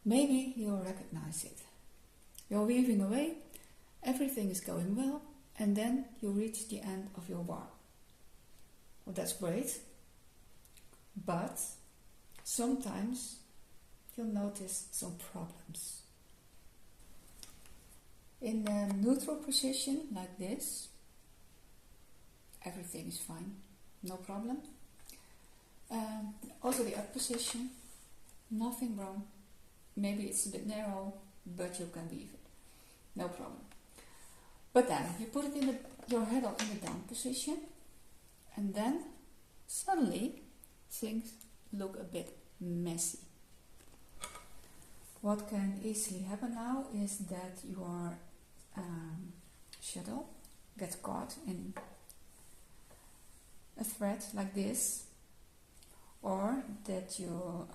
Maybe you'll recognize it. You're weaving away, everything is going well, and then you reach the end of your warp. Well, that's great, but sometimes you'll notice some problems. In a neutral position like this, everything is fine, no problem. Also the up position, nothing wrong. Maybe it's a bit narrow, but you can weave it, no problem. But then you put it in your heddle in the down position, and then suddenly things look a bit messy. What can easily happen now is that your shuttle gets caught in a thread like this, or that you,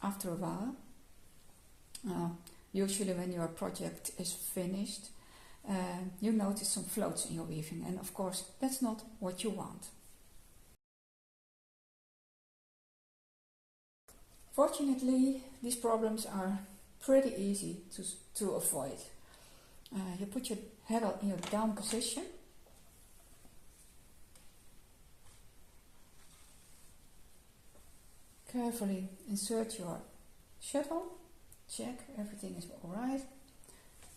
after a while, usually when your project is finished, you notice some floats in your weaving, and of course that's not what you want. Fortunately, these problems are pretty easy to avoid. You put your heddle in your down position, carefully insert your shuttle, check everything is alright,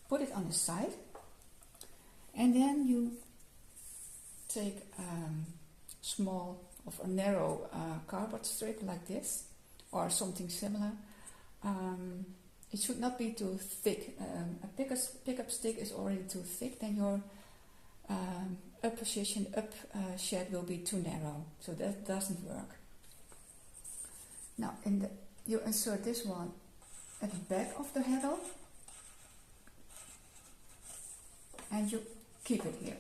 put it on the side, and then you take small or narrow cardboard strip like this, or something similar. It should not be too thick. A pickup stick is already too thick, then your up position, shed will be too narrow, so that doesn't work. Now you insert this one at the back of the heddle, and you keep it here.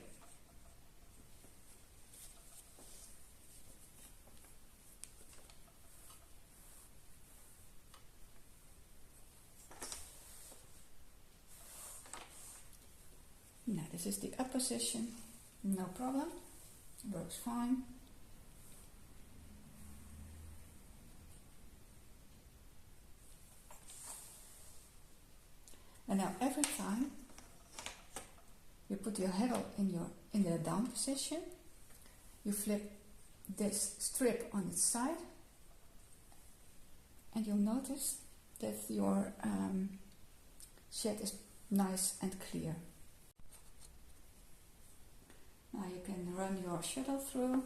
Now this is the up position, no problem, works fine. And now every time you put your heddle in the down position, you flip this strip on its side, and you'll notice that your shed is nice and clear. Now you can run your shuttle through.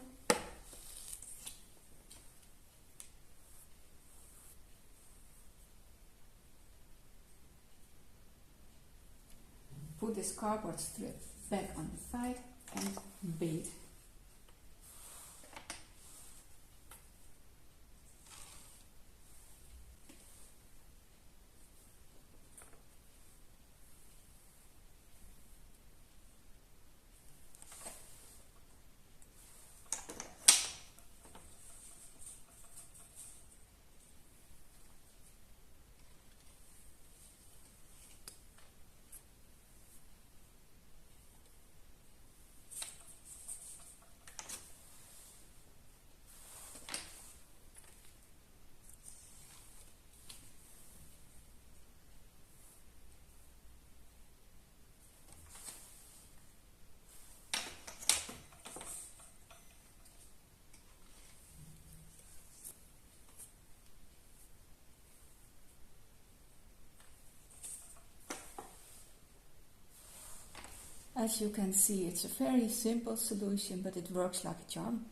Put this cardboard strip back on the side and bead. As you can see, it's a very simple solution, but it works like a charm.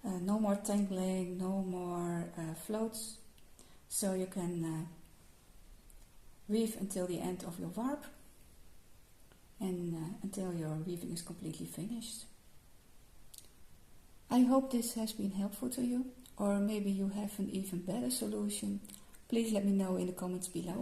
No more tangling, no more floats, so you can weave until the end of your warp, and until your weaving is completely finished. I hope this has been helpful to you, or maybe you have an even better solution. Please let me know in the comments below.